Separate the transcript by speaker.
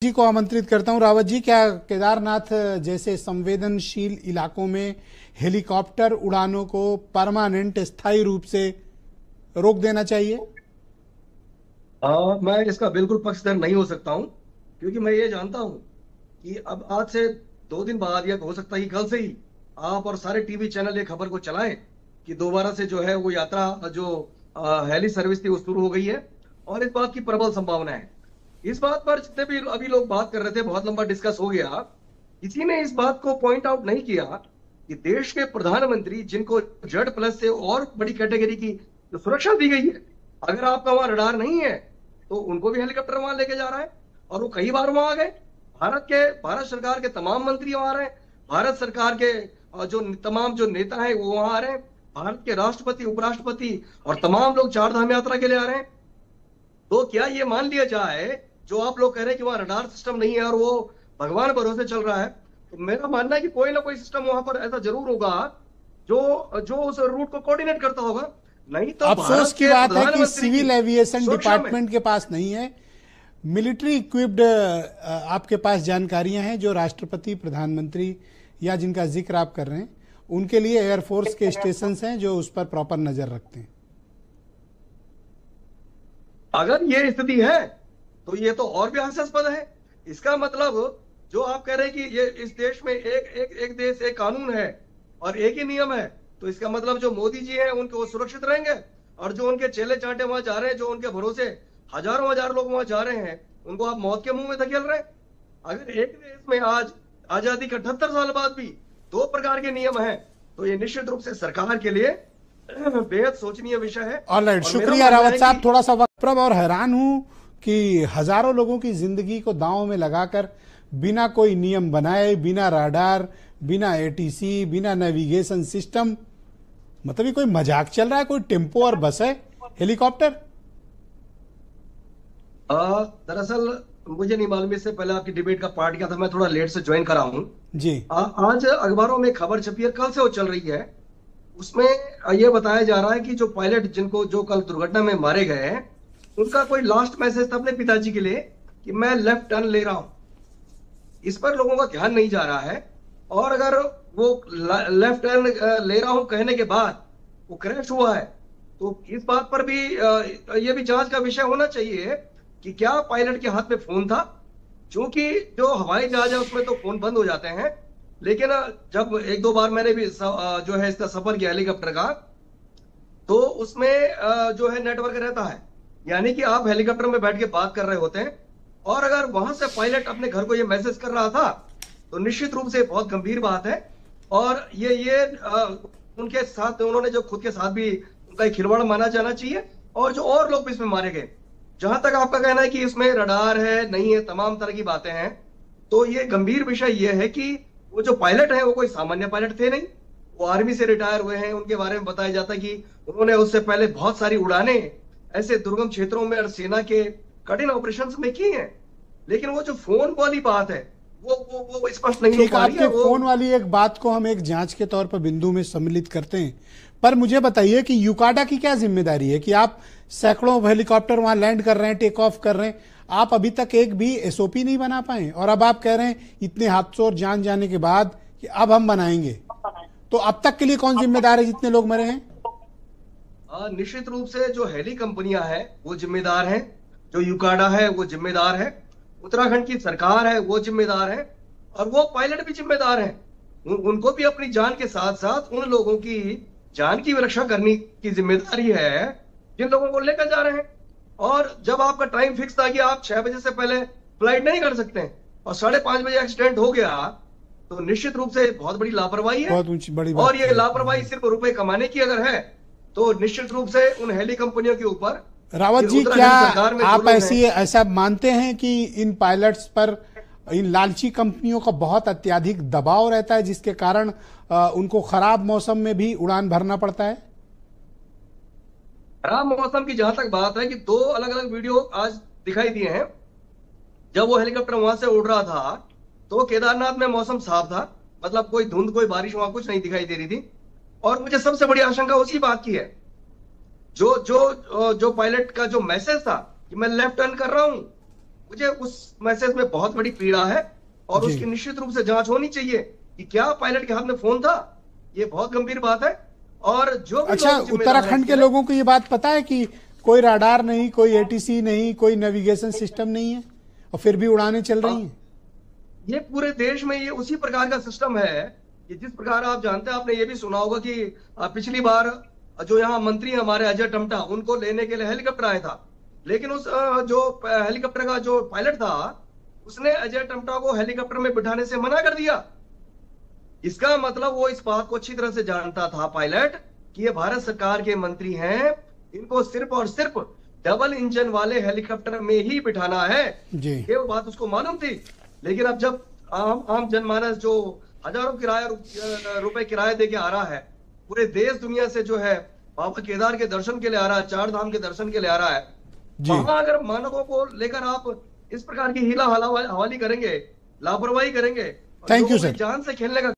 Speaker 1: जी को आमंत्रित करता हूं। रावत जी, क्या केदारनाथ जैसे संवेदनशील इलाकों में हेलीकॉप्टर उड़ानों को परमानेंट स्थायी रूप से रोक देना चाहिए?
Speaker 2: मैं इसका बिल्कुल पक्षधर नहीं हो सकता हूं, क्योंकि मैं ये जानता हूं कि अब आज से 2 दिन बाद या हो सकता है कि कल से ही आप और सारे टीवी चैनल ये खबर को चलाएं कि दोबारा से जो है वो यात्रा जो हेली सर्विस थी वो शुरू हो गई है। और इस बात की प्रबल संभावना है। इस बात पर जितने भी अभी लोग बात कर रहे थे, बहुत लंबा डिस्कस हो गया। किसी ने इस बात को पॉइंट आउट नहीं किया कि देश के प्रधानमंत्री, जिनको जेड प्लस से और बड़ी कैटेगरी की जो सुरक्षा दी गई है, अगर आपका वहां रडार नहीं है तो उनको भी हेलीकॉप्टर वहां लेके जा रहा है। और वो कई बार वहां आ गए। भारत सरकार के तमाम मंत्री वहां आ रहे हैं। भारत सरकार के जो तमाम जो नेता हैं वो वहां आ रहे हैं। भारत के राष्ट्रपति, उपराष्ट्रपति और तमाम लोग चार धाम यात्रा के लिए आ रहे हैं। तो क्या ये मान लिया जाए, जो आप लोग कह रहे हैं कि वहां रडार सिस्टम नहीं है और वो भगवान भरोसे चल रहा है, तो मेरा मानना है कि कोई ना कोई सिस्टम वहां पर ऐसा जरूर होगा जो जो उस रूट को कोऑर्डिनेट करता होगा। नहीं तो
Speaker 1: अफसोस
Speaker 2: भारत
Speaker 1: की
Speaker 2: के
Speaker 1: बात है कि
Speaker 2: प्रधानमंत्री की
Speaker 1: सिविल एविएशन
Speaker 2: सुरक्षा में
Speaker 1: डिपार्टमेंट के पास नहीं है। मिलिट्री इक्विप्ड आपके पास जानकारियां हैं जो राष्ट्रपति, प्रधानमंत्री या जिनका जिक्र आप कर रहे हैं, उनके लिए एयरफोर्स के स्टेशन हैं जो उस पर प्रॉपर नजर रखते हैं।
Speaker 2: अगर ये स्थिति है तो ये तो और भी हास्यास्पद है। इसका मतलब जो आप कह रहे हैं कि ये इस देश में एक देश एक कानून है और एक ही नियम है, तो इसका मतलब जो मोदी जी हैं उनके वो सुरक्षित रहेंगे, और जो उनके चेले चांटे वहां जा रहे हैं, जो उनके भरोसे हजारों हजार लोग वहां जा रहे हैं, उनको आप मौत के मुंह में धकेल रहे हैं। अगर एक देश में आज आजादी के 78 साल बाद भी 2 प्रकार के नियम हैं, तो ये निश्चित रूप से सरकार के लिए बेहद सोचनीय विषय है।
Speaker 1: ऑलराइट,
Speaker 2: और मेरा
Speaker 1: शुक्रिया
Speaker 2: मानना
Speaker 1: रावत
Speaker 2: है
Speaker 1: साहब।
Speaker 2: कि
Speaker 1: थोड़ा सा वक्त पर और हैरान हूं कि हजारों लोगों की जिंदगी को दांव में लगाकर बिना कोई नियम बनाए, बिना राडार, बिना एटीसी, बिना नेविगेशन सिस्टम, मतलब ये कोई मजाक चल रहा है? कोई टेम्पो और बस है हेलीकॉप्टर?
Speaker 2: दरअसल मुझे नहीं मालूम, इससे पहले आपकी डिबेट का पार्ट क्या था, मैं थोड़ा लेट से ज्वाइन करा हूं।
Speaker 1: जी।
Speaker 2: आज अखबारों में खबर छपी है, कल से वो चल रही है। उसमें ये बताया जा रहा है कि जो पायलट जिनको जो कल दुर्घटना में मारे गए हैं, उनका कोई लास्ट मैसेज था अपने पिताजी के लिए कि मैं लेफ्ट टर्न ले रहा हूं। इस पर लोगों का ध्यान नहीं जा रहा है। और अगर वो लेफ्ट टर्न ले रहा हूं कहने के बाद वो क्रैश हुआ है, तो इस बात पर भी ये भी जांच का विषय होना चाहिए कि क्या पायलट के हाथ में फोन था। क्योंकि जो हवाई जहाज है उसमें तो फोन बंद हो जाते हैं, लेकिन जब 1-2 बार मैंने भी जो है इसका सफर किया हेलीकॉप्टर का, तो उसमें जो है नेटवर्क रहता है। यानी कि आप हेलीकॉप्टर में बैठ के बात कर रहे होते हैं, और अगर वहां से पायलट अपने घर को ये मैसेज कर रहा था, तो निश्चित रूप से बहुत गंभीर बात है। और ये उनके साथ उन्होंने जो खुद के साथ भी उनका एक खिलवाड़ माना जाना चाहिए, और जो और लोग भी इसमें मारे गए। जहां तक आपका कहना है कि इसमें रडार है, नहीं है, तमाम तरह की बातें हैं, तो ये गंभीर विषय ये है कि वो जो पायलट है वो कोई सामान्य पायलट थे नहीं। वो आर्मी से रिटायर हुए हैं। उनके बारे में बताया जाता है कि उन्होंने उससे पहले बहुत सारी उड़ानें ऐसे दुर्गम क्षेत्रों में और सेना के कठिन ऑपरेशंस में की हैं। लेकिन वो जो फोन वाली बात है वो स्पष्ट नहीं हो
Speaker 1: ठीक,
Speaker 2: पा रही है।
Speaker 1: आपके फोन वाली एक बात को हम एक जांच के तौर पर बिंदु में सम्मिलित करते हैं, पर मुझे बताइए कि यूकाडा की क्या जिम्मेदारी है कि आप सैकड़ों हेलीकॉप्टर वहां लैंड कर रहे हैं, टेक ऑफ कर रहे हैं, आप अभी तक एक भी एसओपी नहीं बना पाए, और अब आप कह रहे हैं इतने हादसों और जान जाने के बाद कि अब हम बनाएंगे। तो अब तक के लिए कौन जिम्मेदार है जितने लोग मरे हैं?
Speaker 2: निश्चित रूप से जो हेली कंपनियां हैं वो जिम्मेदार हैं, जो यूकाडा है वो जिम्मेदार है, उत्तराखंड की सरकार है वो जिम्मेदार है, और वो पायलट भी जिम्मेदार हैं। उनको भी अपनी जान के साथ साथ उन लोगों की जान की रक्षा करने की जिम्मेदारी है जिन लोगों को लेकर जा रहे हैं। और जब आपका टाइम फिक्स था कि आप 6 बजे से पहले फ्लाइट नहीं कर सकते हैं, और 5:30 बजे एक्सीडेंट हो गया, तो निश्चित रूप से बहुत बड़ी लापरवाही है।
Speaker 1: बहुत बड़ी बात
Speaker 2: और ये लापरवाही सिर्फ रुपए कमाने की अगर है, तो निश्चित रूप से उन हेली कंपनियों के ऊपर।
Speaker 1: रावत जी, क्या आप ऐसा मानते हैं कि इन पायलट्स पर, इन लालची कंपनियों का बहुत अत्यधिक दबाव रहता है, जिसके कारण उनको खराब मौसम में भी उड़ान भरना पड़ता है?
Speaker 2: खराब मौसम की जहां तक बात है कि 2 अलग अलग वीडियो आज दिखाई दिए हैं। जब वो हेलीकॉप्टर वहां से उड़ रहा था तो केदारनाथ में मौसम साफ था, मतलब कोई धुंध, कोई बारिश वहां कुछ नहीं दिखाई दे रही थी। और मुझे सबसे बड़ी आशंका उसी बात की है, जो जो जो पायलट का जो मैसेज था कि मैं लेफ्ट टर्न कर रहा हूं, मुझे उस मैसेज में बहुत बड़ी पीड़ा है और
Speaker 1: जी।
Speaker 2: उसकी निश्चित रूप से जांच होनी चाहिए कि क्या पायलट के हाथ में फोन था। ये बहुत गंभीर बात है। और जो भी
Speaker 1: अच्छा,
Speaker 2: लोग जिम्मेदार हैं
Speaker 1: उत्तराखंड के
Speaker 2: इसके,
Speaker 1: लोगों को ये बात पता है कि कोई राडार नहीं, कोई एटीसी नहीं, कोई नेविगेशन सिस्टम नहीं है और फिर भी उड़ानें चल रही हैं?
Speaker 2: ये पूरे देश में ये उसी प्रकार का सिस्टम है कि जिस प्रकार आप जानते हैं, आपने ये भी सुना होगा कि पिछली बार जो यहाँ मंत्री हैं हमारे अजय टम्टा, उनको लेने के लिए हेलीकॉप्टर आया था, लेकिन उस जो हेलीकॉप्टर का जो पायलट था उसने अजय टम्टा को हेलीकॉप्टर में बिठाने से मना कर दिया। इसका मतलब वो इस बात को अच्छी तरह से जानता था पायलट कि ये भारत सरकार के मंत्री हैं, इनको सिर्फ और सिर्फ डबल इंजन वाले हेलीकॉप्टर में ही बिठाना है।
Speaker 1: जी।
Speaker 2: ये बात उसको मालूम थी। लेकिन अब जब आम जनमानस जो हजारों रुपए किराया दे के आ रहा है, पूरे देश दुनिया से जो है बाबा केदार के दर्शन के लिए आ रहा है, 4 धाम के दर्शन के लिए आ रहा है, वहां अगर मानवों को लेकर आप इस प्रकार की हीला हवाली करेंगे, लापरवाही करेंगे,
Speaker 1: थैंक यू सर।
Speaker 2: जान से खेलने का